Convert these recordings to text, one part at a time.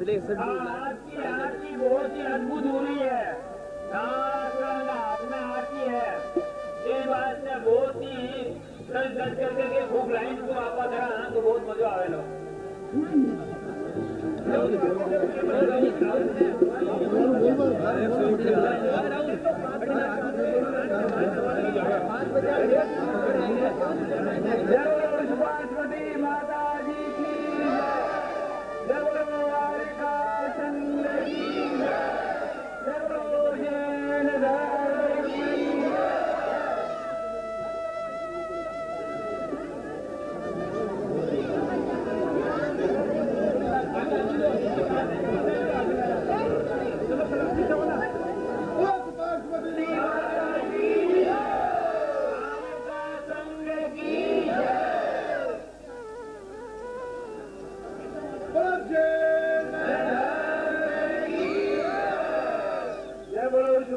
आरती बहुत ही अद्भुत हो रही है। हाथ में आरती है। ये बात से बहुत ही सज करके खूब लाइन को आपा धरा तो बहुत मजा आएगा। सरस्वती माता जी की जय बोलो वारिका संघ की जय बोलो जैन धर्म की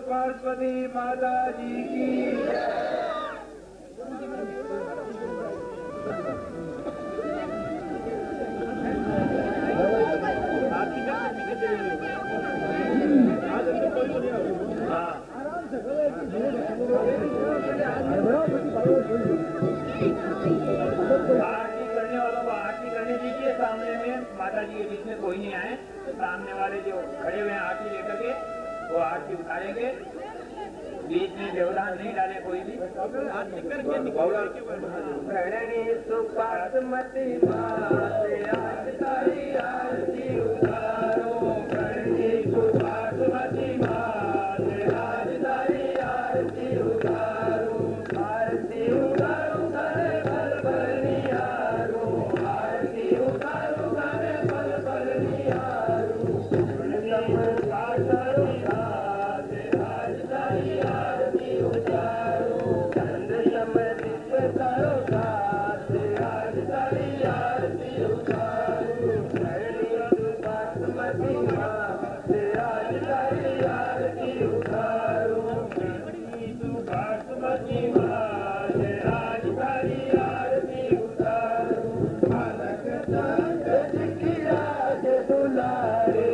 सरस्वती माता जी की आरती करने वालों को आरती करने दीजिए। सामने में माता जी के बीच में कोई नहीं आए। सामने वाले जो खड़े हुए हैं आरती लेकर के वो आरती उतारेंगे। बीच में व्यवधान नहीं डाले कोई भी। आरती करके प्रणनी सुपासमती माते आरती आरती उतारो प्रणनी सुपासमती माते आरती उतारो आरती उतारो करे बल बलियारो आरती उतारो करे बल बलियारो नमस्कार करो आरती उतारो चंद्र समर्पित करो आरती उतारो धरणी बासमती माते आरती उतारो बासमती माते आरती उतारो बालक दंड की राज दुलारे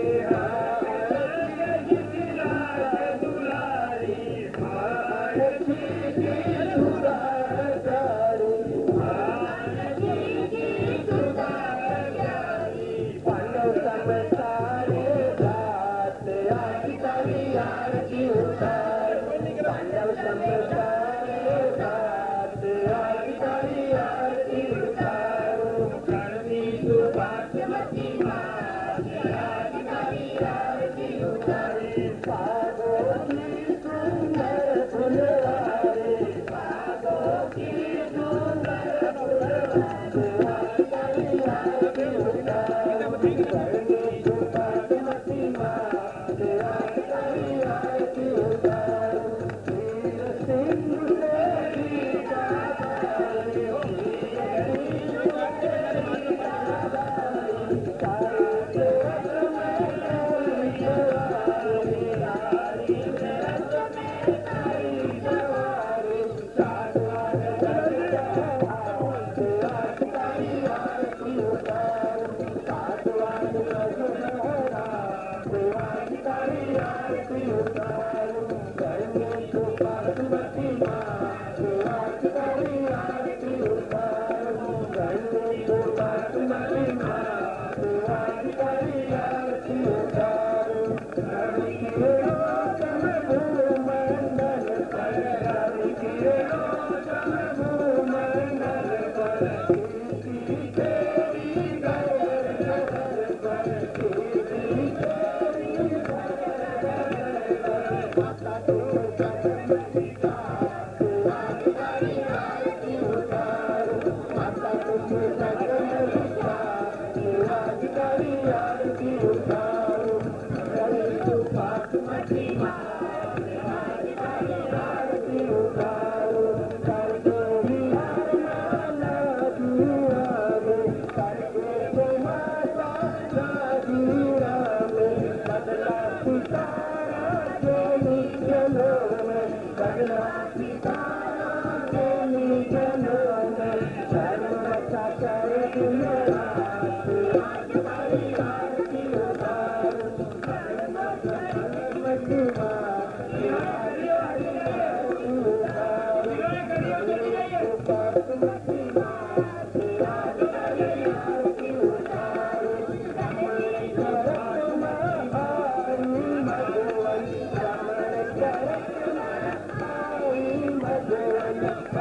Yeah.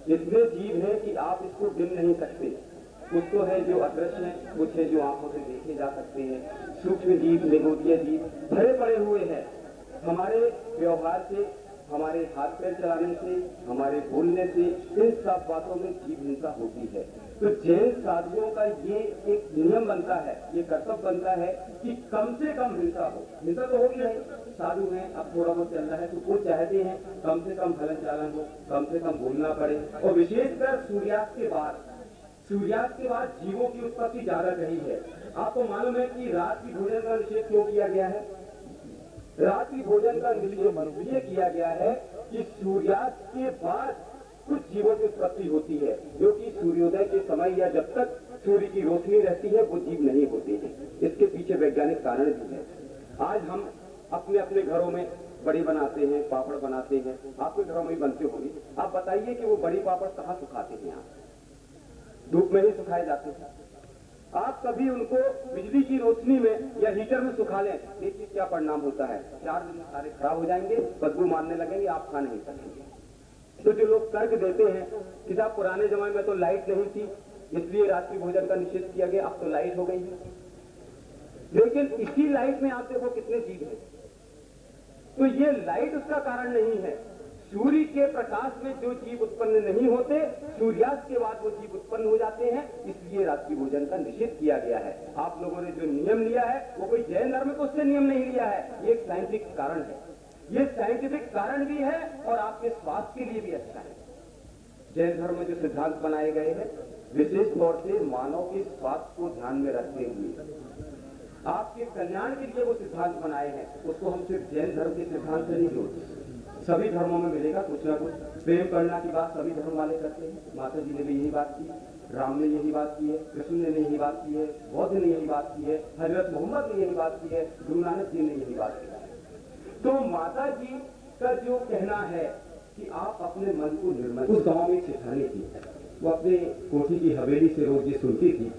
इसमें जीव है कि आप इसको गिन नहीं सकते। कुछ तो है जो अदृश्य है, कुछ है जो आंखों से देखे जा सकते हैं। सूक्ष्म जीव, निगोचीय जीव भरे पड़े हुए हैं। हमारे व्यवहार से हमारे हाथ पैर चलाने से, हमारे बोलने से, इन सब बातों में जीव हिंसा होती है। तो जैन साधुओं का ये एक नियम बनता है, ये कर्तव्य बनता है कि कम से कम हिंसा हो। हिंसा तो होगी नहीं, साधु हैं, अब थोड़ा बहुत चल रहा है तो वो चाहते हैं कम से कम हलन चालन हो, कम से कम बोलना पड़े। और विशेषकर सूर्यास्त के बाद जीवों की उत्पत्ति ज्यादा रही है। आपको मालूम है कि रात की भोजन का निषेध क्यों किया गया है? रात की भोजन का निषेध इसलिए किया गया है कि सूर्यास्त के बाद कुछ जीवों की उत्पत्ति होती है, जो कि सूर्योदय के समय या जब तक सूर्य की रोशनी रहती है वो जीव नहीं होते हैं। इसके पीछे वैज्ञानिक कारण भी है। आज हम अपने अपने घरों में बड़ी बनाते हैं, पापड़ बनाते हैं, आपके घरों में भी बनते होंगे। आप बताइए कि वो बड़ी पापड़ कहाँ सुखाते हैं? आप धूप में ही सुखाए जाते हैं। आप कभी उनको बिजली की रोशनी में या हीटर में सुखा लें, देखिए क्या परिणाम होता है। 4 दिन सारे खराब हो जाएंगे, बदबू मारने लगेंगे, आप खा नहीं सकेंगे। तो जो लोग तर्क देते हैं कि साहब पुराने जमाने में तो लाइट नहीं थी इसलिए रात्रि भोजन का निषेध किया गया, अब तो लाइट हो गई है। लेकिन इसी लाइट में आप देखो कितने जीव हैं। तो ये लाइट उसका कारण नहीं है। सूर्य के प्रकाश में जो जीव उत्पन्न नहीं होते, सूर्यास्त के बाद वो जीव उत्पन्न हो जाते हैं, इसलिए रात्रि भोजन का निषेध किया गया है। आप लोगों ने जो नियम लिया है वो कोई जैन धर्म को उससे नियम नहीं लिया है, ये एक साइंटिफिक कारण है। ये साइंटिफिक कारण भी है और आपके स्वास्थ्य के लिए भी अच्छा है। जैन धर्म में जो सिद्धांत बनाए गए हैं विशेष तौर से मानव के स्वास्थ्य को ध्यान में रखते हुए आपके कल्याण के लिए वो सिद्धांत बनाए हैं। उसको हम सिर्फ जैन धर्म के सिद्धांत से नहीं जोड़ते, सभी धर्मों में मिलेगा कुछ ना कुछ। प्रेम करना की बात सभी धर्म वाले करते हैं। माता जी ने भी यही बात की, राम ने यही बात की है, कृष्ण ने यही बात की है, बौद्ध ने यही बात की है, हजरत मोहम्मद ने यही बात की है, गुरु नानक जी ने यही बात की है। तो माता जी का जो कहना है कि आप अपने मन को निर्मल, उस गांव में सिखाने की, वो अपने कोठी की हवेली से रोज ये सुनती थी,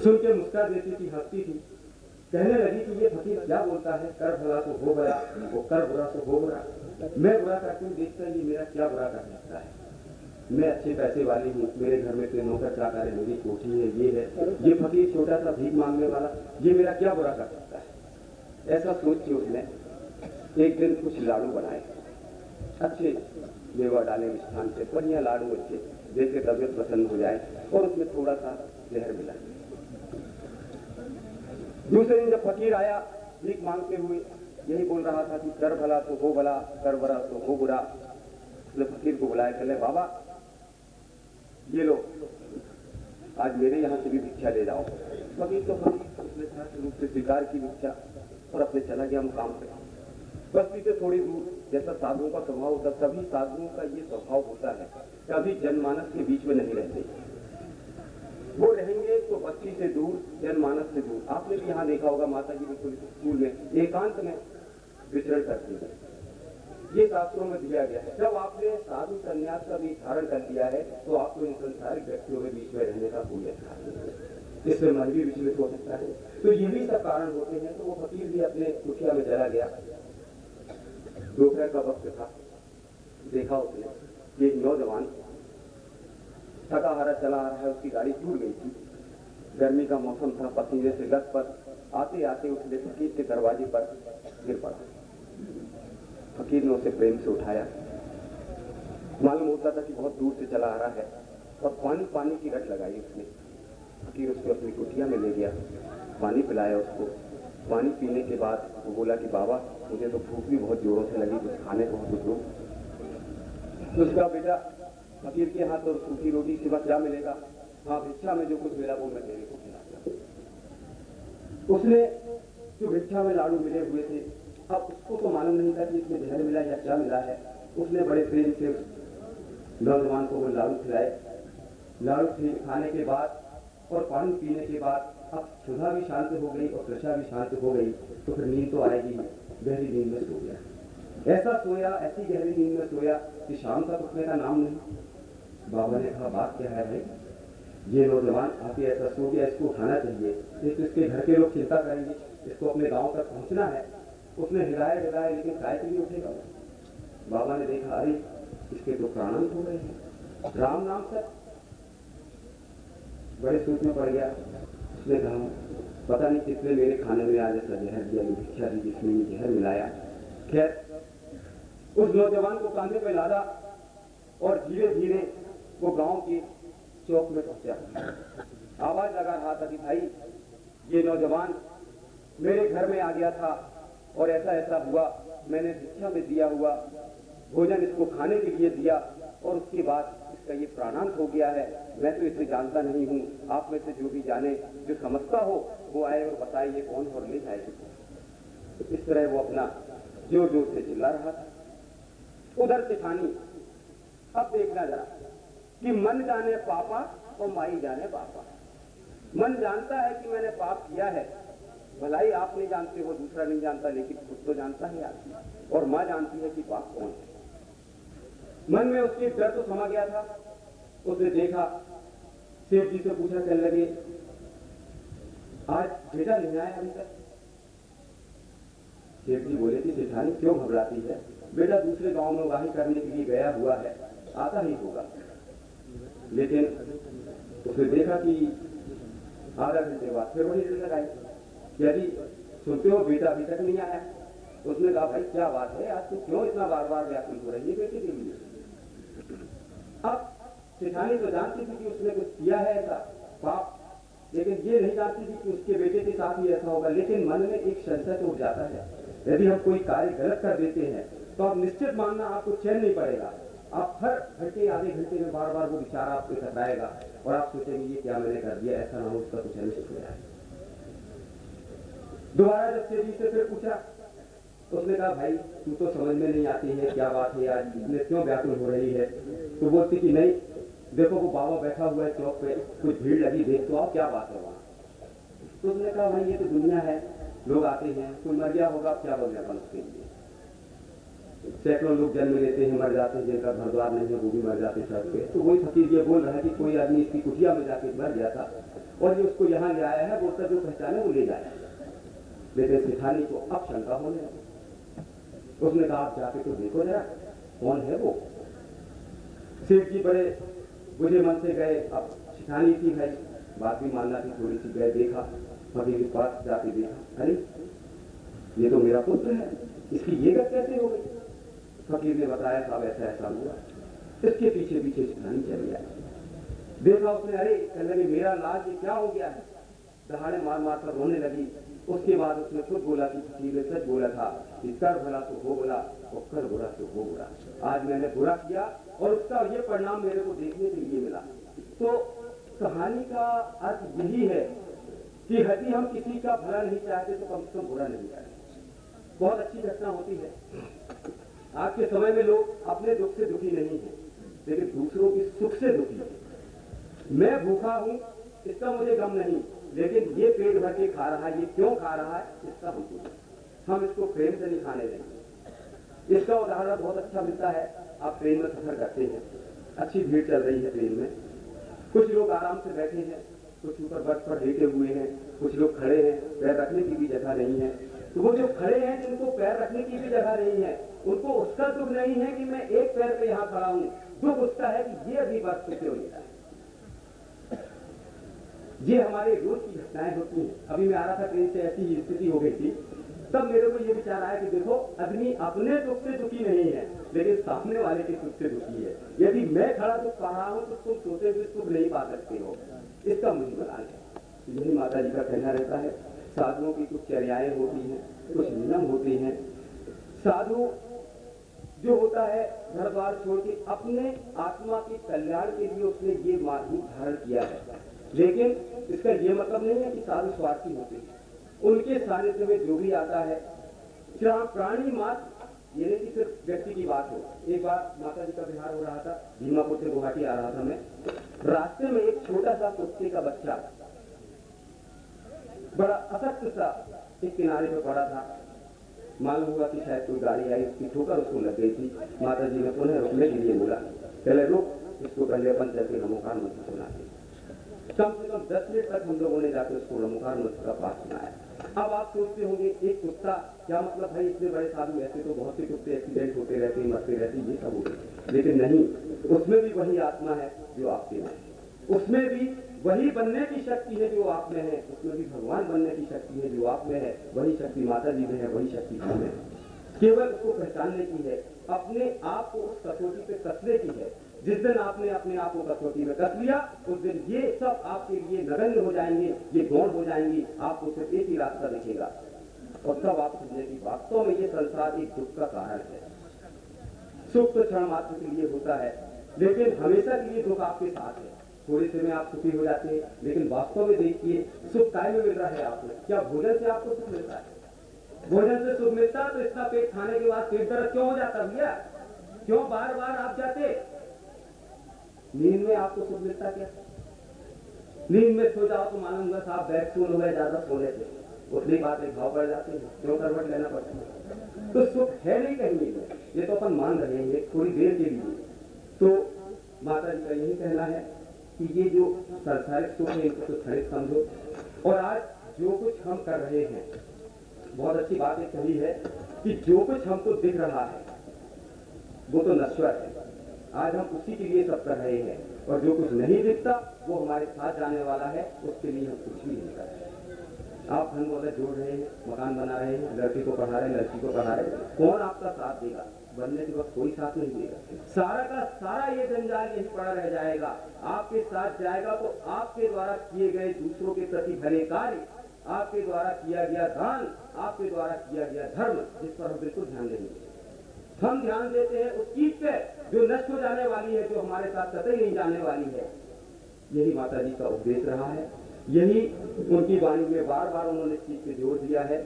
सुन के मुस्कुरा देती थी, हंसती थी। कहने लगी कि ये फकीर क्या बोलता है, कर भला तो हो भला, वो कर बुरा तो हो बुरा। मैं बुरा करती हूँ, देखता ये मेरा क्या बुरा कर सकता है। मैं अच्छे पैसे वाली हूँ, मेरे घर में कोई नौकर चाकर है, मेरी कोठी है, ये है। ये फकीर छोटा सा भीख मांगने वाला, ये मेरा क्या बुरा कर सकता है। ऐसा सोच के उसने एक दिन कुछ लाडू बनाए, अच्छे मेवा डाले मिष्ठान से, बढ़िया लाडू अच्छे, देख के तबियत प्रसन्न हो जाए, और उसमें थोड़ा सा जहर मिला। दूसरे दिन जब फकीर आया भीख मांगते हुए, यही बोल रहा था कि कर भला तो हो भला, कर बुरा तो हो बुरा। उसने फकीर को बुलाया, कहले बाबा ये लो, आज मेरे यहाँ से भी भिक्षा ले जाओ। फकीर तो फकीर, उसने सहज रूप से स्वीकार की भिक्षा और अपने चला गया मुकाम पे। बस पीछे थोड़ी दूर, जैसा साधुओं का स्वभाव होता, सभी साधुओं का ये स्वभाव होता है, कभी जनमानस के बीच में नहीं रहते। वो रहेंगे तो बस्ती से दूर, जनमानस से दूर। आपने भी यहाँ देखा होगा, माता जी बिल्कुल स्कूल में एकांत में विचरण करती है। ये शास्त्रों में दिया गया है। जब आपने साधु संन्यास का भी धारण कर लिया है तो आपको इन संसारिक व्यक्तियों के बीच में रहने का कोई अधिकार नहीं, इससे मन भी विचलित हो सकता है। तो यही सब कारण होते हैं। तो वो फकीर भी अपने कुटिया में चला गया। दोपहर का वक्त था, देखा उसने एक नौजवान थका हारा चला आ रहा है, उसकी गाड़ी टूट गई थी, गर्मी का मौसम था, पसीने से लथपथ आते आते उसने फकीर के दरवाजे पर गिर पड़ा। फकीर ने उसे प्रेम से उठाया। मालूम होता था कि बहुत दूर से चला आ रहा है, और पानी पानी की रट लगाई उसने। फकीर उसको अपनी कुटिया में ले गया, पानी पिलाया उसको। पानी पीने के बाद वो बोला कि बाबा मुझे तो भूख भी बहुत जोरों से लगी, कुछ खाने को कुछ दो। तो उसका बेटा फकीर के हाथ तो सूखी रोटी सिवा क्या मिलेगा? हाँ, भिक्षा में जो कुछ मिला वो मैं तेरे को खिलाता। उसने जो भिक्षा में लाडू मिले हुए थे, अब उसको तो मालूम नहीं था कि इसमें जहर मिला या क्या मिला है। उसने बड़े प्रेम से नौजवान को वो लाडू खिलाए। लाडू खाने के बाद और पानी पीने के बाद अब क्षुधा भी शांत हो गई और तृषा भी शांत हो गई। तो फिर नींद तो आएगी, गहरी नींद में सो गया। ऐसा सोया, ऐसी गहरी नींद में सोया कि शाम तक उठने का नाम नहीं। बाबा ने कहा बात क्या है भाई, ये नौजवान आके ऐसा सो गया, इसको उठाना चाहिए, इसके घर के लोग चिंता करेंगे, इसको अपने गांव तक पहुंचना है। उसने हिलाया लेकिन काय के लिए उठेगा। बाबा ने देखा अरे इसके तो प्राणांत हो गए हैं, राम नाम से बड़े सोच में पड़ गया। उसने कहा पता नहीं किसने मेरे खाने में आज ऐसा जहर दिया, भिक्षा दी जिसमें जहर मिलाया। खैर उस नौजवान को कांधे पे लादा और धीरे धीरे वो गांव के चौक में पहुंचा। आवाज लगा रहा था कि भाई ये नौजवान मेरे घर में आ गया था और ऐसा ऐसा हुआ, मैंने भिक्षा में दिया हुआ भोजन इसको खाने के लिए दिया और उसके बाद इसका ये प्राणांत हो गया है। मैं तो इसे जानता नहीं हूँ, आप में से जो भी जाने, जो समझता हो वो आए और बताए ये कौन और ले जाए। इस तरह वो अपना जोर जोर से चिल्ला रहा था। उधर से ठानी, अब देखना जरा कि मन जाने पापा और माई जाने पापा। मन जानता है कि मैंने पाप किया है, भलाई आप नहीं जानते हो, दूसरा नहीं जानता, लेकिन खुद तो जानता है आदमी। और मां जानती है कि पाप कौन है। मन में उसके डर तो समा गया था। उसने देखा, सेठ जी से पूछा, कहने लगे आज बेटा नहीं आया अभी तक। सेठ जी बोले कि सेठानी क्यों घबराती है, बेटा दूसरे गांव में वाही करने के लिए गया हुआ है, आता ही होगा। लेकिन उसने देखा कि आधा घंटे बाद फिर वही लगाई, यदि सुनते हो बेटा अभी तक नहीं आया। उसने कहा भाई क्या बात है, आज तू क्यों इतना बार बार व्याकुल हो रही है बेटे के लिए। अब सेठानी तो जानती थी कि उसने कुछ किया है ऐसा पाप, लेकिन ये नहीं जानती थी कि उसके बेटे के साथ ही ऐसा होगा। लेकिन मन में एक संशय तो उठ जाता है, यदि हम कोई कार्य गलत कर देते हैं तो आप निश्चित मानना आपको चैन नहीं पड़ेगा। आप हर घंटे आधे घंटे में बार बार वो विचार आपको टकराएगा और आप सोचेंगे ये क्या मैंने कर दिया, ऐसा ना हो उसका कुछ अनिष्ट हो जाए। दोबारा जब सेठ जी से फिर पूछा, उसने कहा भाई तू तो समझ में नहीं आती है, क्या बात है आज इतने क्यों व्याकुल हो रही है। तो बोलती कि नहीं देखो वो बाबा बैठा हुआ है चौक पे, कुछ भीड़ लगी, देख तो आओ क्या बात है वहां। तो उसने कहा भाई ये तो दुनिया है, लोग आते हैं, कोई मर गया होगा, क्या बोल अपन उसके लिए। सैकड़ों लोग जन्म लेते हैं, मर जाते हैं, जिनका घर द्वार नहीं है वो भी मर जाते हैं सड़क पे। तो वही फकीर ये बोल रहा है कि कोई आदमी इसकी कुटिया में जाके मर गया था और ये उसको यहाँ ले आया है, वो उसका जो पहचाने वो ले जाए। लेकिन सेठानी को अब शंका होने लगी। उसने कहा आप जाके तो देखो जरा कौन है वो। सेठ जी बड़े बुझे मन से गए। अब सेठानी थी भाई, बात भी मानना थी थोड़ी सी, गए देखा, फकीर के पास जाके देखा, अरे ये तो मेरा पुत्र है, इसकी ये गत कैसे हो गई। फकीर ने बताया साहब ऐसा ऐसा हुआ। इसके पीछे पीछे सेठानी चली आई। देखा उसने, अरे कहने लगे मेरा लाज ये क्या हो गया है। दहाड़े मार मार कर रोने लगी। उसके बाद उसने खुद बोला कि फकीर ने सच बोला था कि कर भला तो हो बोला और कर बुरा तो हो बुरा। आज मैंने बुरा किया और उसका ये परिणाम मेरे को देखने के लिए मिला। तो कहानी का अर्थ यही है कि यदि हम किसी का भला नहीं चाहते तो कम से कम बुरा नहीं चाहते। बहुत अच्छी घटना होती है। आज के समय में लोग अपने दुख से दुखी नहीं है, लेकिन दूसरों की सुख से दुखी है। मैं भूखा हूं इसका मुझे गम नहीं, लेकिन ये पेट भर के खा रहा है, ये क्यों खा रहा है इसका हम इसको प्रेम से नहीं खाने देंगे। इसका उदाहरण बहुत अच्छा मिलता है। आप ट्रेन में सफर करते हैं, अच्छी भीड़ चल रही है ट्रेन में, कुछ लोग आराम से बैठे हैं, कुछ ऊपर बर्थ पर लेटे हुए हैं, कुछ लोग खड़े हैं, पैर रखने की भी जगह नहीं है। तो वो जो खड़े हैं जिनको पैर रखने की भी जगह नहीं है, उनको उसका दुख नहीं है कि मैं एक पैर पे यहाँ खड़ा हूं, दुख उसका है कि ये अभी बर्थ पे क्यों लेता है। ये हमारे रोज की घटनाएं होती हैं। अभी मैं आ रहा था ट्रेन से, ऐसी ही स्थिति हो गई थी, तब मेरे को ये विचार आया कि देखो आदमी अपने दुख से दुखी नहीं है, लेकिन सामने वाले के सुख से दुखी है। यदि मैं खड़ा दुख पा रहा हूं तो तुम सोते हुए सुख नहीं पा सकते हो, इसका मुझे मलाल है। यही माता जी का कहना रहता है। साधुओं की कुछ चर्याएं होती हैं, कुछ नियम होते हैं। साधु जो होता है घर द्वार छोड़ के अपने आत्मा के कल्याण के लिए उसने ये रूप धारण किया है, लेकिन इसका ये मतलब नहीं है कि साधु स्वार्थी होते हैं। उनके सानिध्य में जो भी आता है, प्राणी मात्र, ये नहीं कि सिर्फ व्यक्ति की बात हो। एक बार माता जी का विहार हो रहा था, दीमापुर से गुवाहाटी आ रहा था मैं, रास्ते में एक छोटा सा कुत्ते का बच्चा बड़ा असक्त सा एक किनारे पर पड़ा था। मालूम हुआ कि शायद कोई गाड़ी आई, उसकी ठोकर उसको लग गई थी। माता जी ने पुनः रुकने के लिए बोला, पहले रुक, इसको पहले अपन जाके नमोकार मंत्र सुनाते। कम से कम 10 मिनट तक हम लोगों ने जाकर उसको नमोकार मंत्र का पाठ सुनाया। अब आप सोचते होंगे एक कुत्ता, क्या मतलब भाई इतने बड़े साधु, ऐसे तो बहुत से कुत्ते एक्सीडेंट होते रहते हैं, मरते रहते हैं, ये सब होते, लेकिन नहीं, उसमें भी वही आत्मा है जो आपके में है, उसमें भी वही बनने की शक्ति है जो आप में है, उसमें भी भगवान बनने की शक्ति है जो आप में है, वही शक्ति माता जी में है, वही शक्ति हम में है। केवल उसको पहचानने की है, अपने आप को उस कसौटी पे कसने की है। जिस दिन आपने अपने आप को कसौटी में कस लिया, उस दिन ये सब आपके लिए नगण्य हो जाएंगे, ये गौण हो जाएंगी। आपको सिर्फ एक ही रास्ता दिखेगा और तब आप समझे कि वास्तव में ये संसार एक दुख का कारण है। सुख तो क्षण मात्र के लिए होता है, लेकिन हमेशा के लिए दुख आपके साथ है। थोड़े से में आप सुखी हो जाते हैं, लेकिन वास्तव में देखिए सुख काय में मिल रहा है आपको? क्या भोजन से आपको सुख मिलता है? भोजन से सुख मिलता तो इतना पेट खाने के बाद पेट दर्द क्यों हो जाता भैया? क्यों बार बार आप जाते? नींद में आपको सुख मिलता क्या? नींद में सो जाओ तो मालूम बस आप बैकसून हो गए ज्यादा सोने से, उतनी बातें भाव पड़ जाते हैं, क्यों करवट लेना पड़ता है? तो सुख है नहीं कहीं में, ये तो अपन मान रहे हैं थोड़ी देर के लिए। तो माता जी का यही कहना है कि ये जो सांसारिक सुख है इनको तो क्षणिक समझो। और आज जो कुछ हम कर रहे हैं, बहुत अच्छी बात एक कही है कि जो कुछ हमको दिख रहा है वो तो नश्वर है। आज हम उसी के लिए सब कर रहे हैं, और जो कुछ नहीं दिखता वो हमारे साथ जाने वाला है, उसके लिए हम कुछ भी नहीं कर रहे। आप धन दौलत जोड़ रहे हैं, मकान बना रहे हैं, लड़की को पढ़ा रहे हैं, लड़की को पढ़ा रहे हैं, कौन आपका साथ देगा? बनने के वक्त कोई साथ नहीं देगा। सारा का सारा ये जंजाल यही पड़ा रह जाएगा। आपके साथ जाएगा तो आपके द्वारा किए गए दूसरों के प्रति भले कार्य, आपके द्वारा किया गया दान, आपके द्वारा किया गया धर्म, जिस पर हम बिल्कुल ध्यान देंगे। हम ध्यान देते हैं उस चीज पे जो नष्ट हो जाने वाली है, जो हमारे साथ कतई नहीं जाने वाली है। यही माता जी का उपदेश रहा है, यही उनकी वाणी में बार बार उन्होंने इस चीज पे जोर दिया है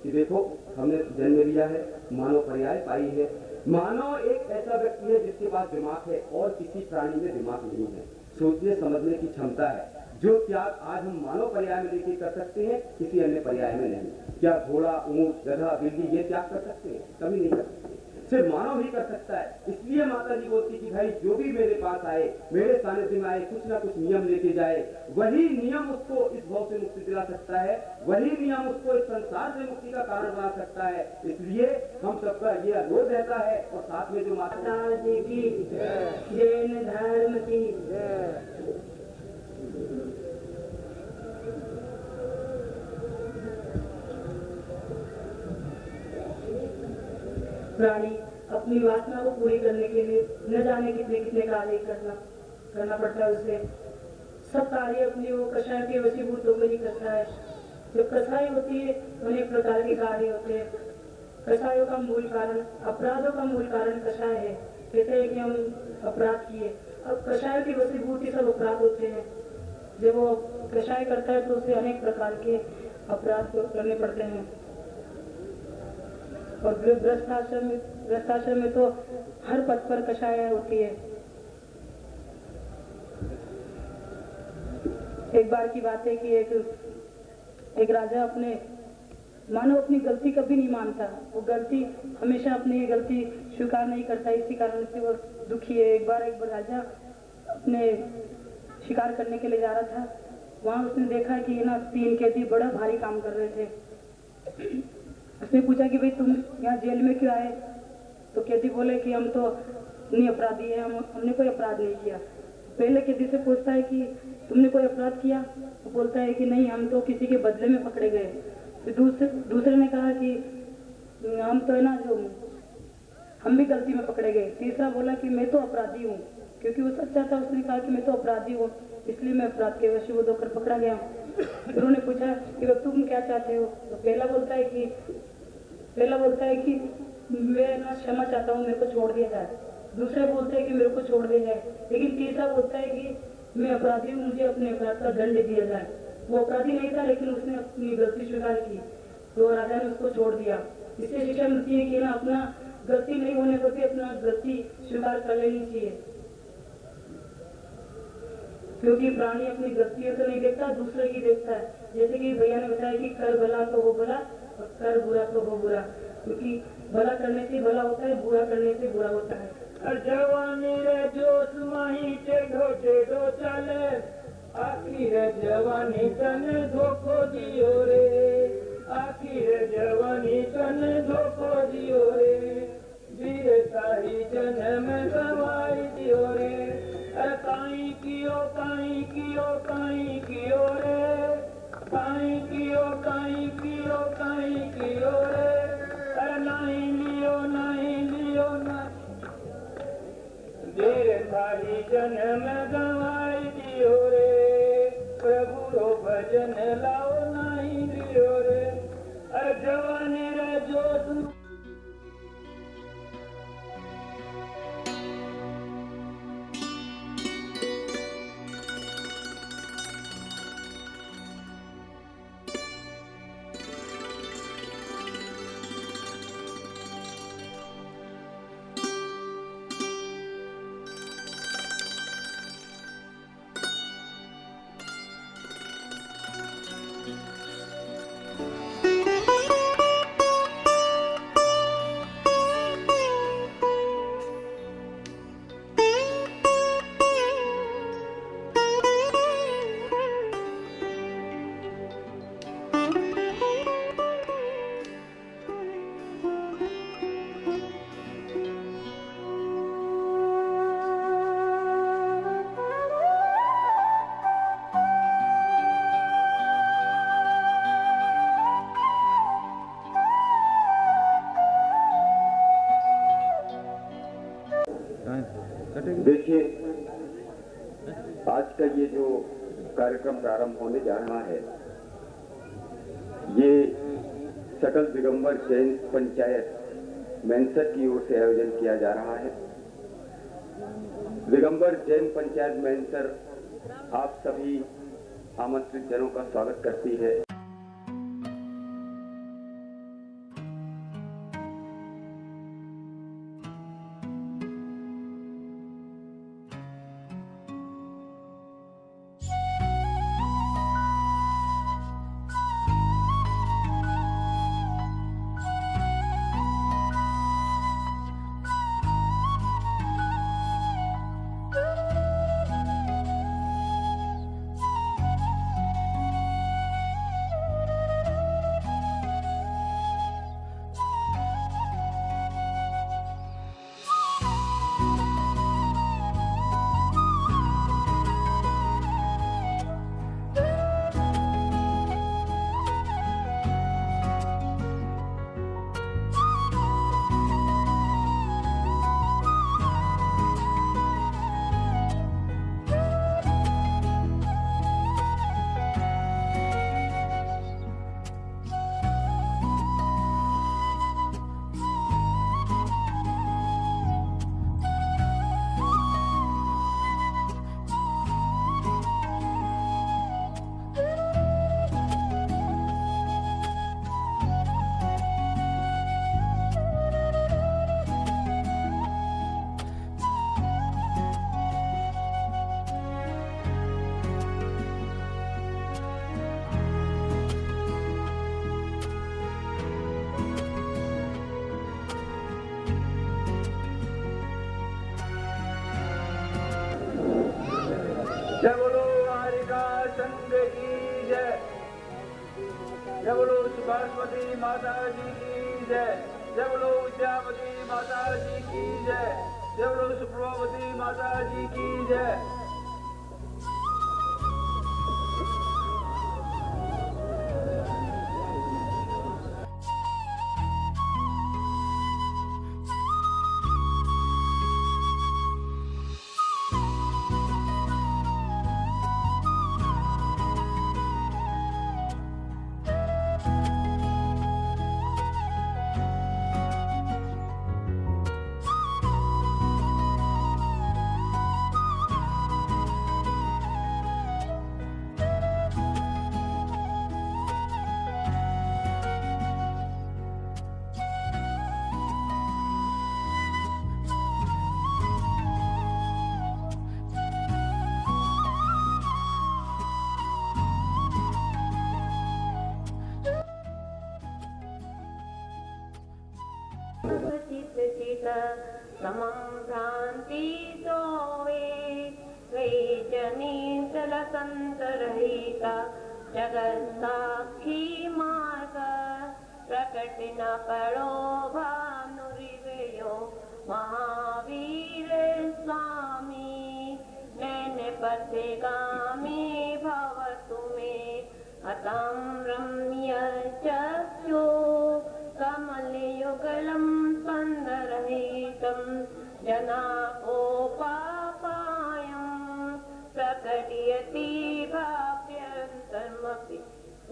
कि देखो हमने जन्म लिया है, मानव पर्याय पाई है। मानव एक ऐसा व्यक्ति है जिसके पास दिमाग है और किसी प्राणी में दिमाग नहीं है, सोचने समझने की क्षमता है। जो त्याग आज हम मानव पर्याय में लेके कर सकते हैं, किसी अन्य पर्याय में नहीं। क्या घोड़ा, ऊंट, गधा, बिल्ली ये त्याग कर सकते हैं? कभी नहीं कर सकते, सिर्फ मानव ही कर सकता है। इसलिए माता जी बोलती कि भाई जो भी मेरे पास आए, मेरे सानिध्य में आए, कुछ ना कुछ नियम लेके जाए, वही नियम उसको इस भाव से मुक्ति दिला सकता है, वही नियम उसको इस संसार से मुक्ति का कारण बना सकता है। इसलिए हम सबका ये अनुरोध रहता है, और साथ में जो माता जी की जैन धर्म की प्राणी अपनी वासना को पूरी करने के लिए न जाने कितने कितने कार्य करना पड़ता है। उसे सब कार्य अपने वो कषाय के वशीभूत होकर ही करता है। जब कषाय होती है अनेक प्रकार के कार्य होते हैं। कषायों का मूल कारण, अपराधों का मूल कारण कषाय है। कहते हैं कि हम अपराध किए, अब कषाय की वशीभूत ही सब अपराध होते हैं। जब वो कषाय करता है तो उसे अनेक प्रकार के अपराध करने पड़ते हैं। और गृहस्थाश्रम में तो हर पद पर कषाय होती है। एक बार की बात है कि एक राजा अपनी गलती कभी नहीं मानता, वो गलती हमेशा अपनी गलती स्वीकार नहीं करता, इसी कारण से वो दुखी है। एक बार राजा अपने शिकार करने के लिए जा रहा था, वहां उसने देखा कि ना 3 कैदी बड़ा भारी काम कर रहे थे। उसने पूछा कि भाई तुम यहाँ जेल में क्यों आए? तो कैदी बोले कि हम तो नहीं अपराधी है, हमने कोई अपराध नहीं किया। पहले कैदी से पूछता है कि तुमने कोई अपराध किया? तो बोलता है कि नहीं, हम तो किसी के बदले में पकड़े गए। तो दूसरे ने कहा कि हम तो है ना हम भी गलती में पकड़े गए। तीसरा बोला कि मैं तो अपराधी हूँ, क्योंकि वो सच्चा था। उसने कहा कि मैं तो अपराधी हूँ, इसलिए मैं अपराध के वशीभूत होकर पकड़ा गया। फिर उन्होंने पूछा कि तुम क्या चाहते हो? तो पहला बोलता है कि मैं ना क्षमा चाहता हूँ, मेरे को छोड़ दिया जाए। दूसरा बोलता है कि मेरे को छोड़ दिया जाए। लेकिन तीसरा बोलता है कि मैं अपराधी हूँ, मुझे अपने अपराध का दंड दिया जाए। वो अपराधी नहीं था, लेकिन उसने अपनी गलती स्वीकार की, तो राजा ने उसको छोड़ दिया। इससे शिक्षा मिलती है कि ना अपना गलती नहीं होने पर भी अपना गलती स्वीकार कर लेनी चाहिए, क्योंकि प्राणी अपनी गलतियों तो नहीं देखता, दूसरे की देखता है। जैसे कि भैया ने बताया कि कर भला तो वो भला और कर बुरा तो वो बुरा, क्योंकि भला करने से भला होता है, बुरा करने से बुरा होता है। जवानी रे जोश माही टेढ़ो टेढ़ो चले, आखिर जवानी तन धोखो दियो रे, आखिर जवानी तन धोखो दियो रे, वीरता ही जन्म गवाई दियो रे। काई कियो काई कियो काई कियो रे, काई कियो काई कियो काई कियो रे, नाई तेरे थारी जन्म गवाई दियो रे, प्रभु रो भजन लाओ नहीं दियो रे, अरे जवानी रे जोश देखिए, आज का ये जो कार्यक्रम प्रारंभ होने जा रहा है, ये सकल दिगंबर जैन पंचायत मैनसर की ओर से आयोजन किया जा रहा है। दिगंबर जैन पंचायत मैनसर आप सभी आमंत्रित जनों का स्वागत करती है। जय बोलो हरिका संघ की जय, जय बोलो सुभाषवती माता जी की जय, जय बोलो विद्यावती माता जी की जय, जय बोलो सुप्रभावती माता जी की जय। समं भ्रांति सोवे वैजनी जलसंतरहिता जगत्साक्षी मार्ग प्रकट न पड़ो भानुरिवयो महावीर स्वामी नैन पथिगामी भवतु मे हतं रम्य चक्षु कमलयुगलं स्पन्दरहितं जनाकोपा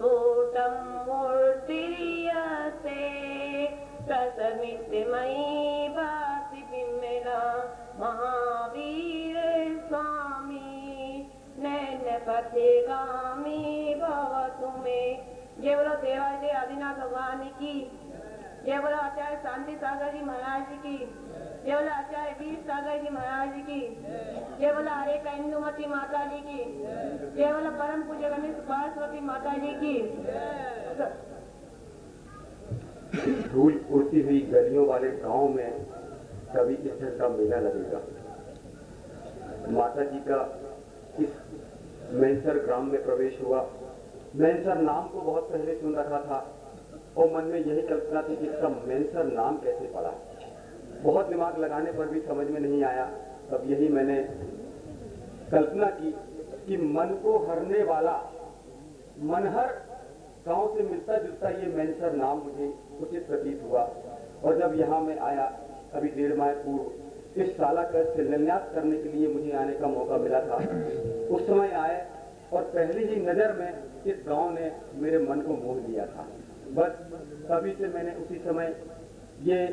स्फुटं मूर्तिर्यते रसमितिमयी भाति विमला महावीर स्वामी नैनपथगामी भवतु मे। जय बोलो देवालय आदिनाथ भगवान की। जय बोलो आचार्य शांति सागर जी महाराज की। जय बोलो आचार्य वीर सागर जी महाराज की। जय बोलो हरे का इंदुमती माता जी की। जय बोलो परम पूज्य गणेश सरस्वती माता जी की। धूल उड़ती हुई गलियों वाले गांव में कभी इस तरह का मेला लगेगा। माता जी का इस मैनसर ग्राम में प्रवेश हुआ। मैनसर नाम को बहुत पहले सुन रखा था और मन में यही कल्पना थी कि इसका मैनसर नाम कैसे पड़ा। बहुत दिमाग लगाने पर भी समझ में नहीं आया। तब यही मैंने कल्पना की कि मन को हरने वाला मनहर गांव से मिलता जुलता ये मैनसर नाम मुझे उचित प्रतीत हुआ। और जब यहाँ मैं आया अभी 1.5 माह पूर्व इस शाला का शिलान्यास करने के लिए मुझे आने का मौका मिला था। उस समय आए और पहली ही नजर में इस गांव ने मेरे मन को मोह लिया था। बस तभी से मैंने उसी समय ये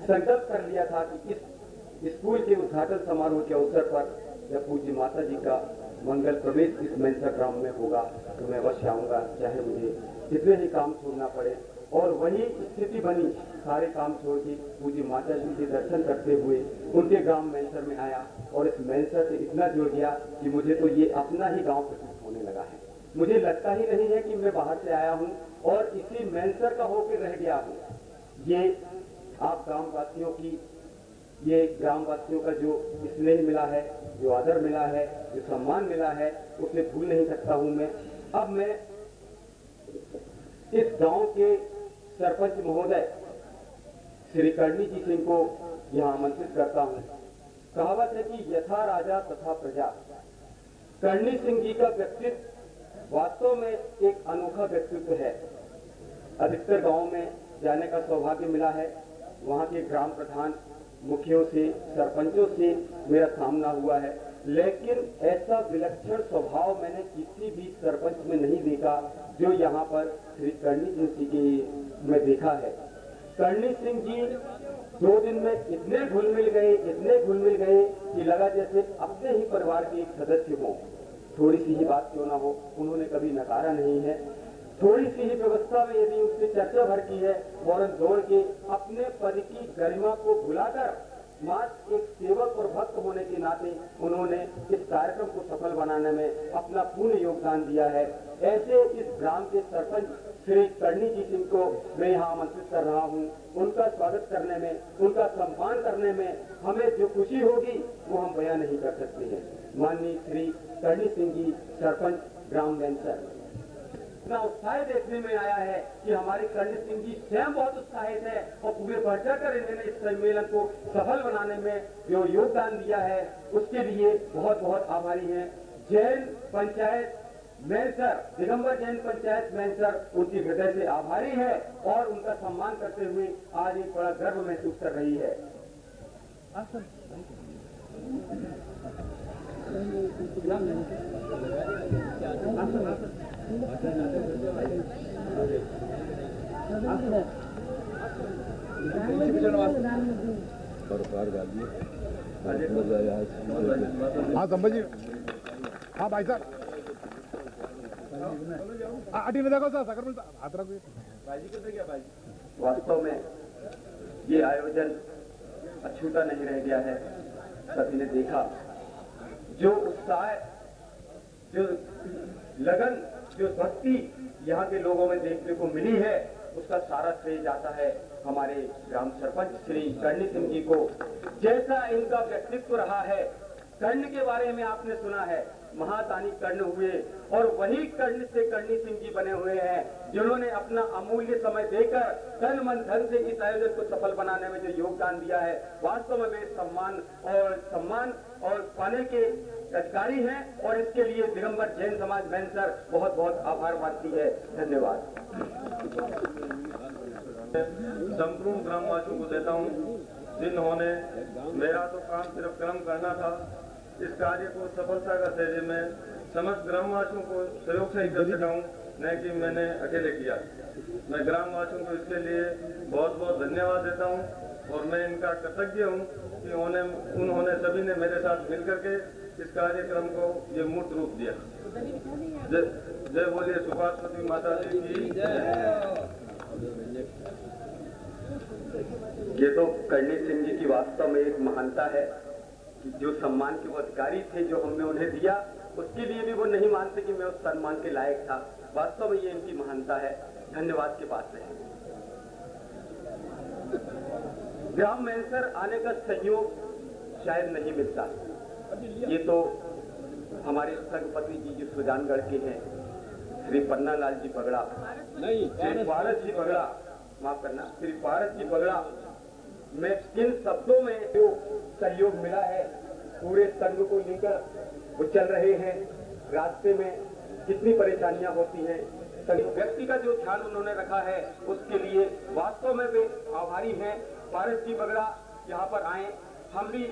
संकल्प कर लिया था कि इस स्कूल के उद्घाटन समारोह के अवसर पर जब पूज्य माता जी का मंगल प्रवेश इस मैनसर ग्राम में होगा तो मैं अवश्य आऊंगा, चाहे मुझे जितने ही काम छोड़ना पड़े। और वही स्थिति बनी, सारे काम छोड़ के पूज्य माता जी के दर्शन करते हुए उनके ग्राम मैनसर में आया और इस मैनसर से इतना जुड़ गया कि मुझे तो ये अपना ही गांव प्रतीत होने लगा है। मुझे लगता ही नहीं है कि मैं बाहर से आया हूं और इसी मैनसर का होकर रह गया हूं। ये आप ग्रामवासियों की, ये ग्रामवासियों का जो स्नेह मिला है, जो आदर मिला है, जो सम्मान मिला है, उसे भूल नहीं सकता हूं मैं। अब मैं इस गांव के सरपंच महोदय श्री करणी जी सिंह को यहाँ आमंत्रित करता हूँ। कहावत है कि यथा राजा तथा प्रजा। करणी सिंह जी का व्यक्तित्व वास्तव में एक अनोखा व्यक्तित्व है। अधिकतर गांव में जाने का सौभाग्य मिला है। वहाँ के ग्राम प्रधान, मुखियों से, सरपंचों से मेरा सामना हुआ है, लेकिन ऐसा विलक्षण स्वभाव मैंने किसी भी सरपंच में नहीं देखा जो यहाँ पर श्री करणी सिंह जी के में देखा है। करणी सिंह जी 2 दिन में इतने घुल मिल गए कि लगा जैसे अपने ही परिवार के एक सदस्य हो। थोड़ी सी ही बात क्यों ना हो, उन्होंने कभी नकारा नहीं है। थोड़ी सी ही व्यवस्था में यदि उससे चर्चा भर की है, फौरन दौड़ के अपने पद की गरिमा को भुलाकर मात्र एक सेवक और भक्त होने के नाते उन्होंने इस कार्यक्रम को सफल बनाने में अपना पूर्ण योगदान दिया है। ऐसे इस ग्राम के सरपंच श्री करणी जी सिंह को मैं यहाँ आमंत्रित कर रहा हूँ। उनका स्वागत करने में, उनका सम्मान करने में हमें जो खुशी होगी वो हम बयां नहीं कर सकते हैं। माननीय श्री करणी सिंह जी, सरपंच ग्राम मैनसर। इतना उत्साह देखने में आया है कि हमारे करणी सिंह जी स्वयं बहुत उत्साहित है और पूरे बढ़ चढ़कर इन्होंने इस सम्मेलन को सफल बनाने में जो योगदान दिया है उसके लिए बहुत बहुत आभारी हैं। जैन पंचायत मैनसर, दिगंबर जैन पंचायत मैनसर उनकी हृदय से आभारी है और उनका सम्मान करते हुए आज एक बड़ा गर्व महसूस कर रही है। हाँ संभा जी, हाँ भाई साहब आटी में देखो सर, सागर में हाथ रखो। वास्तव में ये आयोजन अछूता नहीं रह गया है। सभी ने देखा जो उत्साह, जो लगन, जो भक्ति यहाँ के लोगों में देखने को मिली है, उसका सारा श्रेय जाता है हमारे ग्राम सरपंच श्री करणी सिंह जी को। जैसा इनका व्यक्तित्व रहा है, कर्ण के बारे में आपने सुना है, महादानी कर्ण हुए और वही कर्ण से करणी सिंह जी बने हुए हैं, जिन्होंने अपना अमूल्य समय देकर तन मन धन से इस आयोजन को सफल बनाने में जो योगदान दिया है, वास्तव में वे सम्मान और पाने के अधिकारी हैं और इसके लिए दिगंबर जैन समाज मैनसर बहुत बहुत आभार मानती है। धन्यवाद। संपूर्ण ग्रामवासियों को देता हूँ जिन्होंने, मेरा तो काम सिर्फ कर्म करना था, इस कार्य को सफलता का श्रेय में समस्त ग्रामवासियों को सहयोग से ही कर सका हूँ, न कि मैंने अकेले किया। मैं ग्रामवासियों को इसके लिए बहुत बहुत धन्यवाद देता हूँ और मैं इनका कृतज्ञ हूँ कि उन्होंने सभी ने मेरे साथ मिलकर के इस कार्यक्रम को ये मूर्त रूप दिया। जय बोलिए सुभाषवती माता जी की जय। ये तो करणी सिंह जी की वास्तव में एक महानता है कि जो सम्मान के वो अधिकारी थे, जो हमने उन्हें दिया, उसके लिए भी वो नहीं मानते कि मैं उस सम्मान के लायक था। वास्तव में ये इनकी महानता है, धन्यवाद के पात्र है। ग्राम मैनसर आने का सहयोग शायद नहीं मिलता। ये तो हमारे संघपति जी जो सुजानगढ़ के हैं, श्री पन्ना लाल जी बगड़ा, श्री पारस जी बगड़ा, माफ करना, श्री पारस जी बगड़ा में किन शब्दों में जो सहयोग मिला है, पूरे संघ को लेकर वो चल रहे हैं। रास्ते में कितनी परेशानियां होती हैं, व्यक्ति का जो ध्यान उन्होंने रखा है उसके लिए वास्तव में वे आभारी हैं। पारस जी बगड़ा यहाँ पर आए, हम भी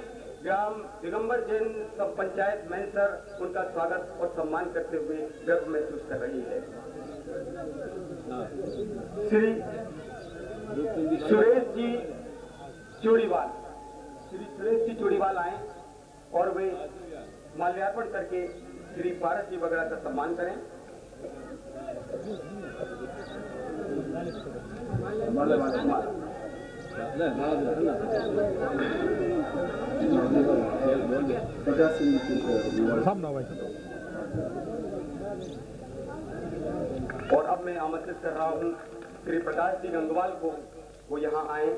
ग्राम दिगंबर जैन सब पंचायत मैनसर उनका स्वागत और सम्मान करते हुए गर्व महसूस कर रही है। श्री सुरेश जी चूड़ीवाल, श्री सुरेश जी चूड़ीवाल आए और वे माल्यार्पण करके श्री पारस जी बगड़ा का सम्मान करें। और अब मैं आमंत्रित कर रहा हूँ श्री प्रकाश जी गंगवाल को, वो यहाँ आए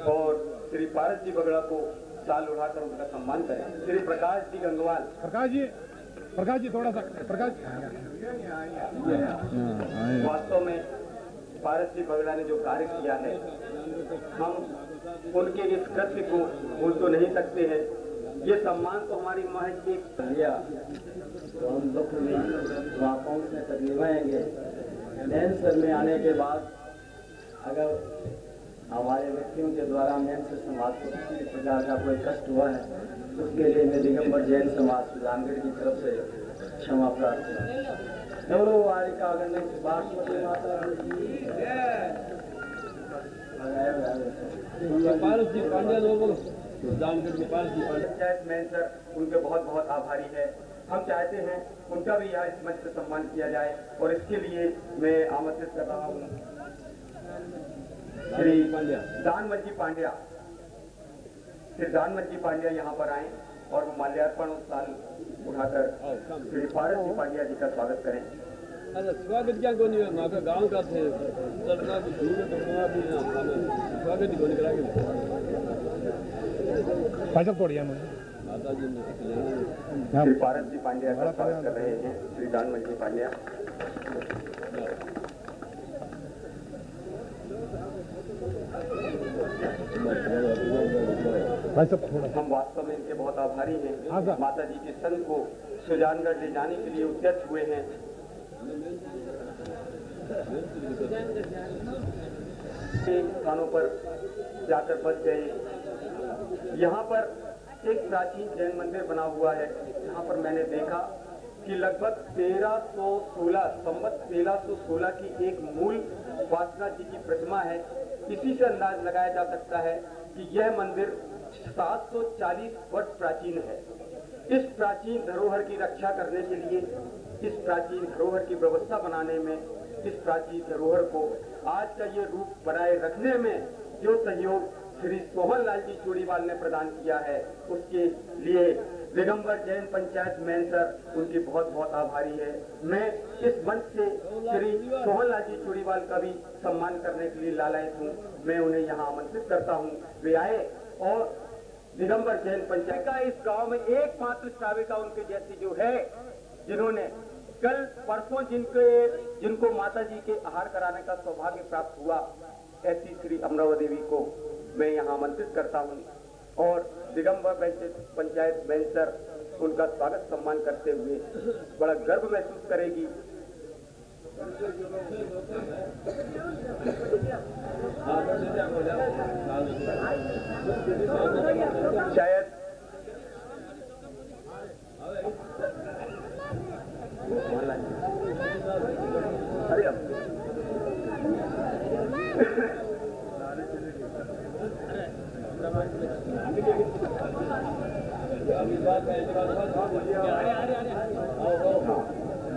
और श्री पारस जी बगड़ा को साल उड़ाकर उनका सम्मान करें। श्री प्रकाश जी गंगवाल। प्रकाश जी थोड़ा सा प्रकाश। वास्तव में पारस जी बगड़ा ने जो कार्य किया है, हम उनके इस कृत्य को भूल तो नहीं सकते हैं। ये सम्मान तो हमारी महज एक लिया तो हम दुख में वापों से तक निभाएंगे। मैनसर में आने के बाद अगर हमारे व्यक्तियों के द्वारा मैनसर समाज को किसी भी प्रकार का कोई कष्ट हुआ है, उसके लिए मैं दिगंबर जैन समाज सुजानगढ़ की तरफ से क्षमा प्रार्थना। नवरो वारिका अगर बासमती माता पारस जी पांड्या लोग सुजानगढ़ में पारस जी पंचायत मैनसर उनके बहुत बहुत आभारी है। हम चाहते हैं उनका भी यहाँ इस मंच पर सम्मान किया जाए और इसके लिए मैं आमंत्रित कर रहा हूँ श्री दानमल जी पांड्या। श्री दानमल जी पांड्या यहाँ पर आए और वो माल्यार्पण उस साल उठाकर श्री पारस जी पांड्या जी का स्वागत करें। स्वागत क्या को नहीं, माँ का गाँव का थे स्वागत ही को नहीं करा भाई साहब तोड़िए मुझे। श्री पारस जी पांड्या का स्वागत कर रहे हैं श्री दानमल जी पांड्या। भाई साहब थोड़ा। हम वास्तव में इनके बहुत आभारी हैं। हाँ सर। माता जी के संघ को सुजानगढ़ ले जाने के लिए उद्यत हुए हैं। स्थानों पर जाकर बच गए। यहाँ पर एक प्राचीन जैन मंदिर बना हुआ है। यहाँ पर मैंने देखा कि लगभग 1316 संवत 1316 की एक मूल वासना जी की प्रतिमा है। इसी से अंदाज लगाया जा सकता है कि यह मंदिर 740 वर्ष प्राचीन है। इस प्राचीन धरोहर की रक्षा करने के लिए, इस प्राचीन धरोहर की व्यवस्था बनाने में, इस प्राचीन धरोहर को आज का ये रूप बनाए रखने में जो सहयोग श्री सोहन लाल जी चूड़ीवाल ने प्रदान किया है, उसके लिए दिगंबर जैन पंचायत मैनसर उनकी बहुत बहुत आभारी है। मैं इस मंच से श्री सोहन लाल जी चूड़ीवाल का भी सम्मान करने के लिए लालायित हूँ। मैं उन्हें यहाँ आमंत्रित करता हूँ, वे आए और दिगंबर जैन पंचायत का इस गांव में एकमात्र श्राविका उनके जैसी जो है, जिन्होंने कल परसों जिनको माता जी के आहार कराने का सौभाग्य प्राप्त हुआ, ऐसी श्री अमरावती देवी को मैं यहाँ आमंत्रित करता हूँ और दिगंबर पंचायत मैनसर उनका स्वागत सम्मान करते हुए बड़ा गर्व महसूस करेगी। शायद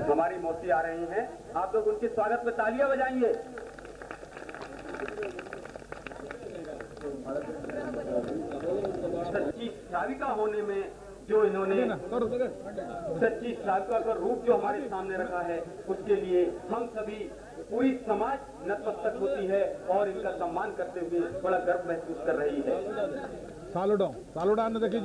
हमारी मौसी आ रही हैं, आप लोग उनके स्वागत में तालियां बजाएंगे। सच्ची श्राविका होने में जो इन्होंने सच्ची श्राविका का रूप जो हमारे सामने रखा है, उसके लिए हम सभी पूरी समाज नतमस्तक होती है और इनका सम्मान करते हुए बड़ा गर्व महसूस कर रही है। सालोडा अन्न देखिए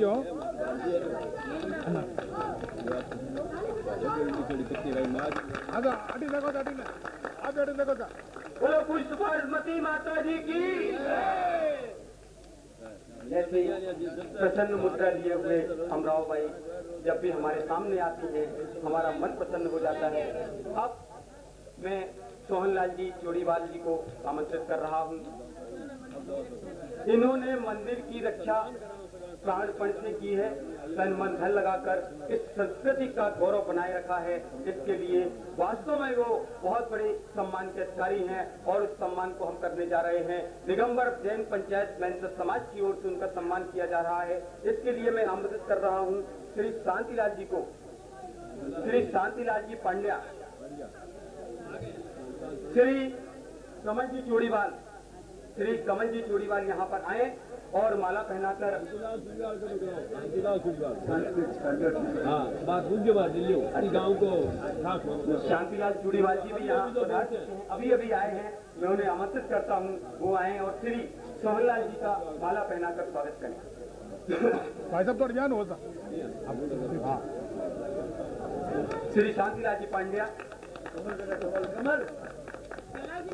बोलो पुष्पमती माता जी की। ऐसे प्रसन्न मुद्रा लिए हुए हमराव भाई जब भी हमारे सामने आती है, हमारा मन प्रसन्न हो जाता है। अब मैं सोहनलाल जी चोड़ीवाल जी को आमंत्रित कर रहा हूँ। इन्होंने मंदिर की रक्षा प्राणपण से की है, तन मन धन लगाकर इस संस्कृति का गौरव बनाए रखा है। इसके लिए वास्तव में वो बहुत बड़े सम्मान के अधिकारी हैं और उस सम्मान को हम करने जा रहे हैं। दिगंबर जैन पंचायत मेंसर समाज की ओर से उनका सम्मान किया जा रहा है। इसके लिए मैं आमंत्रित कर रहा हूँ श्री शांतिलाल जी को, श्री शांतिलाल जी पांड्या, श्री कमल जी चोड़ीवाल, श्री कमल जी चोड़ीवाल यहाँ पर आए और माला पहनाकर गाँव को शांतिलाल चोड़ीवाल जी भी यहाँ अभी अभी आए हैं। मैं उन्हें आमंत्रित करता हूँ, वो आए और श्री सोहनलाल जी का माला पहनाकर स्वागत करें। भाई साहब तो ज्ञान होता। श्री शांतिलाल जी पांड्या,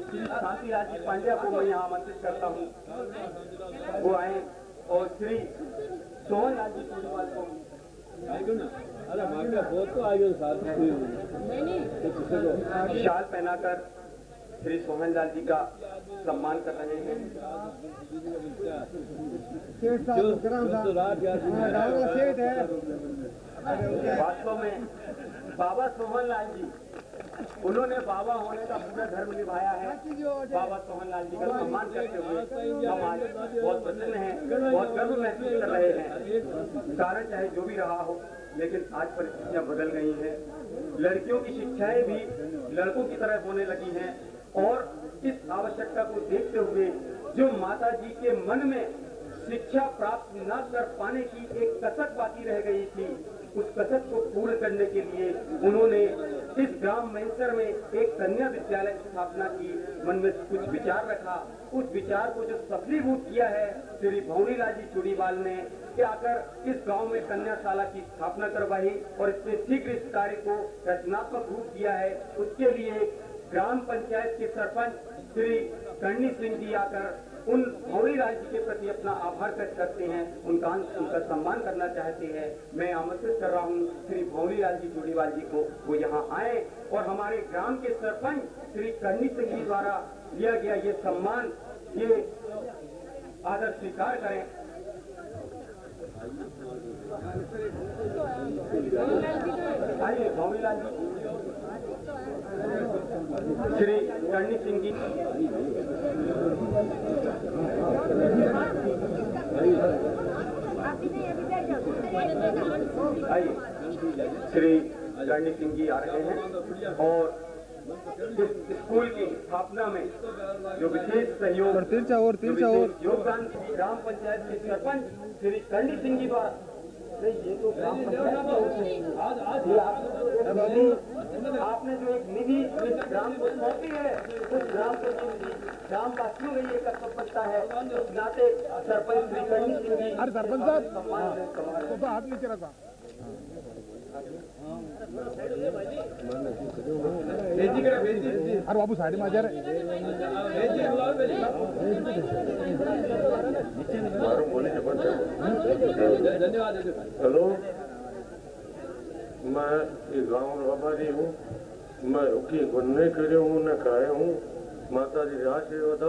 श्री शांतिलाल जी पांड्या को मैं यहाँ आमंत्रित करता हूँ, वो आए और श्री सोहनलाल जी चोड़ीवाल को शाल पहनाकर श्री सोहनलाल जी का सम्मान कर रहे हैं। वास्तव में बाबा सोहनलाल जी, उन्होंने बाबा होने का पूरा धर्म निभाया है। बाबा सोहनलाल जी का सम्मान करते हुए हम आज बहुत प्रसन्न हैं, बहुत गर्व महसूस कर रहे हैं। कारण चाहे जो भी रहा हो, लेकिन आज परिस्थितियां बदल गई हैं। लड़कियों की शिक्षाएं भी लड़कों की तरह होने लगी हैं और इस आवश्यकता को देखते हुए जो माता जी के मन में शिक्षा प्राप्त न कर पाने की एक कसक बाकी रह गई थी, उस कसक को पूर्ण करने के लिए उन्होंने इस ग्राम मेंसर में एक कन्या विद्यालय की स्थापना की। मन में कुछ विचार रखा, उस विचार को जो सफलीभूत किया है श्री भौरीलाल जी चोड़ीवाल ने, कि आकर इस गांव में कन्याशाला की स्थापना करवाई और इससे शीघ्र इस कार्य को रचनात्मक रूप दिया है। उसके लिए ग्राम पंचायत के सरपंच श्री कर्णी सिंह जी आकर उन भौरीलाल जी के प्रति अपना आभार व्यक्त करते हैं, उनका सम्मान करना चाहते हैं। मैं आमंत्रित कर रहा हूँ श्री भौरीलाल जी चोड़ीवाल जी को, वो यहाँ आए और हमारे ग्राम के सरपंच श्री कर्णी सिंह जी द्वारा दिया गया ये सम्मान, ये आदर स्वीकार करें। आइए भौरीलाल जी, श्री कर्णी सिंह जी, आइए श्री कर्णी सिंह जी आ रहे हैं और इस स्कूल की स्थापना में जो विशेष सहयोग और योगदान ग्राम पंचायत के सरपंच श्री कर्णी सिंह जी द्वारा, ये तो ग्राम पंचायत आपने जो एक निधि इस ग्राम को सौंपी है, उस ग्राम को ग्राम वासियों में ये कर्तव्य बनता है। उस नाते सरपंच श्री कर्णी सिंह जी, अरे सरपंच साहब तो हाथ नीचे रखा। अरे बाबू साइड में आ जा रहे। हेलो, मैं ये गाँव व्यापारी हूँ। मैं रुकी गुन्ने करे हूँ, न खाए हूँ। माता जी आशीर्वाद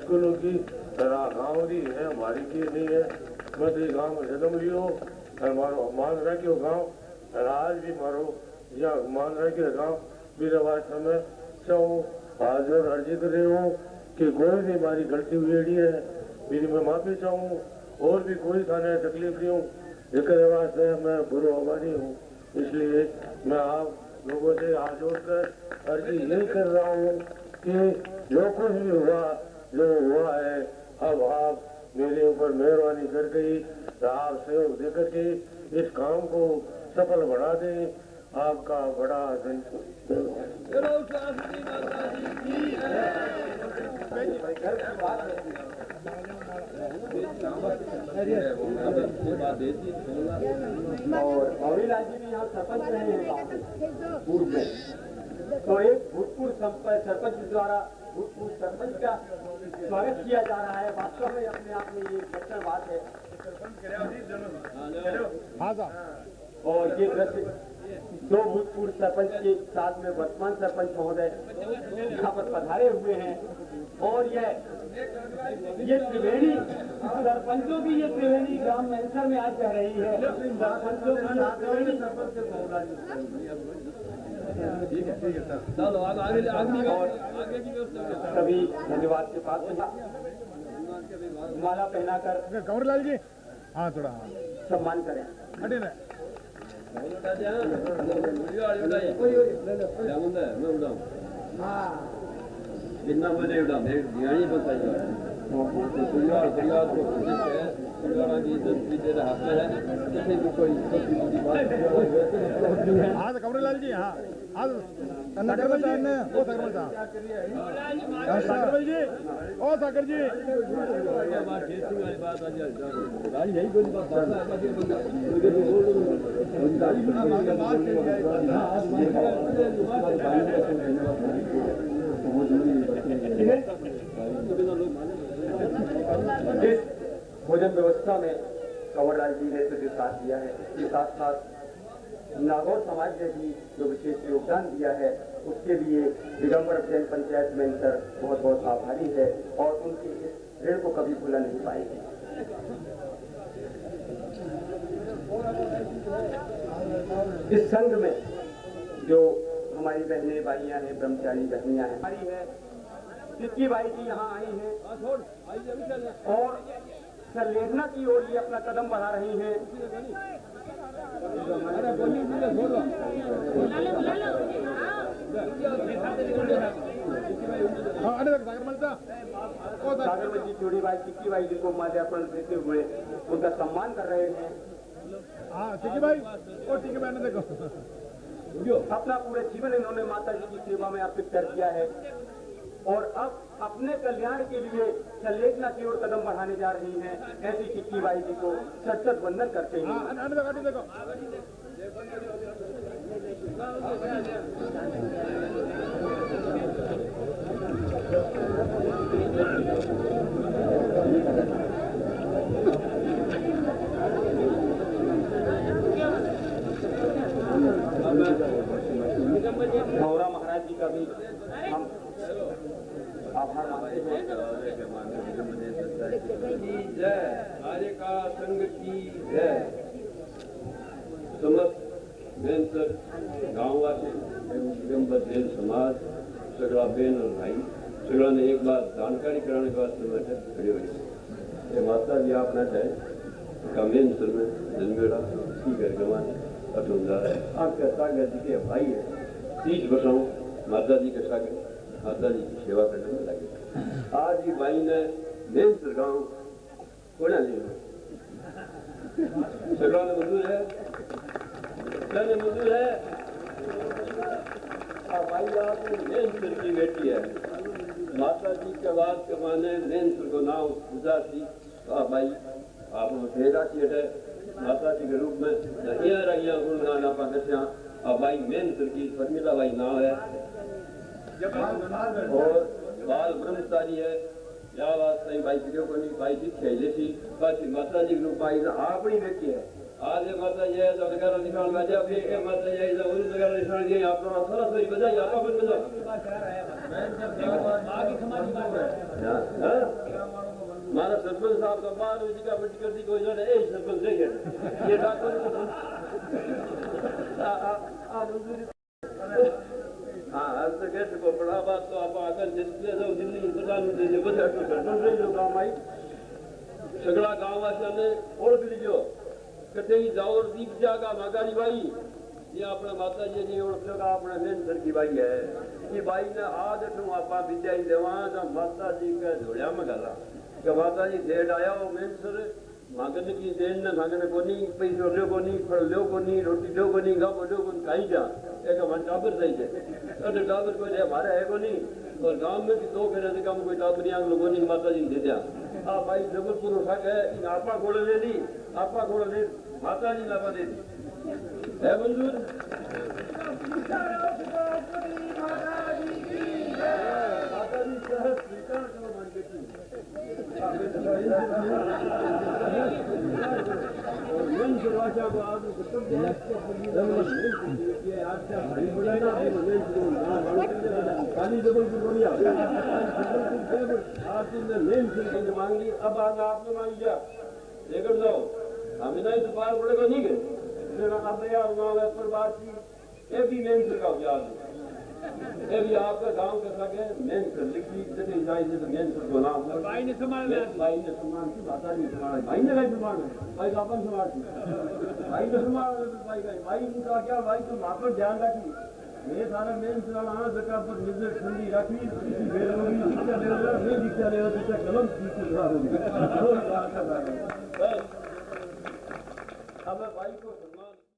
स्कूलों की गाँव की है, हमारी की नहीं है। मैं तो गाँव में जन्म लियो मारो मान रखियो गाँव आज भी मारो या मान रखियो गाँव मेरा वास्तव में सब हाजिर अर्जी करे हूँ कि कोई भी हमारी गलती हुई है मेरी मैं माफी चाहूँ और भी कोई थाने तकलीफ नहीं हूँ जिसके वास्ते मैं बुरा हमारी हूँ। इसलिए मैं आप लोगों से हाथ जोड़कर अर्जी यही कर रहा हूँ कि जो कुछ भी हुआ जो हुआ है अब आप मेरे ऊपर मेहरबानी कर गई आप सहयोग देकर के इस काम को सफल बढ़ा दें। आपका बड़ा और गौरीलाल जी भी यहाँ सरपंच रहे हैं पूर्व में, तो एक भूतपूर्व सरपंच द्वारा भूतपूर्व सरपंच का स्वागत किया जा रहा है। वास्तव में अपने आप में ये लक्षण बात है। और ये दृश्य दो भूतपूर्व सरपंच के साथ में वर्तमान सरपंच महोदय यहाँ पर पधारे हुए हैं और ये त्रिवेणी सरपंचों की ये त्रिवेणी ग्राम मैंसर में आज बह रही है। सरपंचों की ठीक है चलो आगे की व्यवस्था सभी धन्यवाद के पास माला पहनाकर कंवरलाल जी हाँ थोड़ा सम्मान करें। जितना बने उड़ा दिहाड़ी बताइए परिवार को परिवार की इज्जत भी दे रहा है किसी को कोई हाँ कंवरलाल जी हाँ आज सागर जी ओ सागर सागर जी ओ सागर जी बात गाड़ी यही कोई बात इस भोजन व्यवस्था में कंवरलाल जी ने तो साथ दिया है, इसके साथ साथ नागौर समाज ने भी जो विशेष योगदान दिया है उसके लिए दिगंबर जैन पंचायत मैंसर बहुत बहुत आभारी है और उनके इस ऋण को कभी भूला नहीं पाएंगे। इस संघ में जो हमारी बहनें भाइयां हैं ब्रह्मचारी बहनियां हैं हमारी है सिक्की बाई जी यहाँ आई हैं और संलेखना की ओर ये अपना कदम बढ़ा रही हैं। सागर जी चोरी बाई सिक्की बाई जी को माल्यार्पण देते हुए उनका सम्मान कर रहे हैं। हाँ सिक्की भाई और टिकी भाई ने देखो अपना पूरे जीवन इन्होंने माता जी की सेवा में अर्पित कर दिया है और अब अपने कल्याण के लिए संलेखना की ओर कदम बढ़ाने जा रही हैं। ऐसी टिक्की बाई जी को सत वंदन करते हैं। देखो गौरा महाराज जी का भी हम आभार मानते हैं। जय आर्य का संघ की जय। समस्त मैंसर गांववासी दिगंबर जैन समाज सगड़ा बहन और भाई सगड़ा ने एक बार जानकारी कराने के वास्ते बैठे खड़े हुए माता जी आपना चाहे का मैंसर में जन्मेड़ा की घर गवान अठुंजा है आपका सागर जी के भाई है 30 वर्षों माता जी के सागर माता जी की सेवा करने में लगे। आज ही भाई ने मैंसर गाँव कोड़ा लिया सगड़ा ने मंजूर है मंजूर है भाई आपने मैंसर की बेटी है माता जी के बाद के माने मैंसर को नाम पूजा थी भाई आप भेजा की है माता जी के रूप में रहिया गुणगान आप भाई मैंसर की शर्मिला भाई नाम है और बाल ब्रह्मचारी है या बात नहीं भाई को नहीं भाई जी खेले थी बस माता जी के रूप में आप ही बेटी है आज माता ये जब नगर निशान बजा फिर माता ये जब उस नगर निशान ये आप लोग थोड़ा सा बजाइए आप अपन बजाओ मारा सरपंच साहब का 12 बजे का बट कर दी कोई ना ए सरपंच देखे ये डॉक्टर हाँ अब तो कैसे को पढ़ा बात तो आप आकर डिस्प्ले जाओ दिल्ली प्रधानमंत्री जे બધા કંટ્રોલ जो काम आई सगळा गाववासियांनी ओळख लीजो कथेही जाओर दीप जागा मागारी बाई ये अपना माताजी जी ओळखलो का अपना मेन सर की बाई है ये बाई ने आज ठू आपा विद्याई देवा ना माताजी का झोलिया में गला कि माताजी डेट आया वो मेन सर मागन की देन ने मागन कोनी पैसो ल्यो कोनी फल ल्यो कोनी रोटी ल्यो कोनी गाव ल्यो कोनी काई जा एक मन टाबर सही है अरे टाबर को है हमारे है कोनी और गांव में भी दो करे काम कोई टाबरियां लोगों ने माताजी दे दिया आ भाई जबलपुर उठा के इन आपा गोड़ ले ली आपा गोड़ ले माताजी लावा दे दी है मंजूर माताजी सहज स्वीकार करो मान बेटी और मन सुरक्षा को आज सब ये आज का भाई बुलाना खाली जबलपुर बोलिया आज ने मेन सिंह मांगी अब आज आपने मांग लिया लेकर जाओ हमें नहीं तो पार पड़ेगा नहीं गए अब यार वहाँ पर बात की ये भी मेन सिंह का याद ये भी आपका गांव का सके मेन कर लिखी जैसे जाए से मेन सर को नाम भाई ने संभाल की माता जी संभाल भाई ने नहीं संभाल भाई का अपन संभाल भाई ने संभाल भाई इनका क्या भाई तुम वहाँ पर ध्यान रखी ये सारा मेन चलाना जगह पर निर्देश ठंडी रखी किसी बेर होगी शिक्षा ले रहा नहीं शिक्षा ले रहा तो कलम की होगी अब भाई को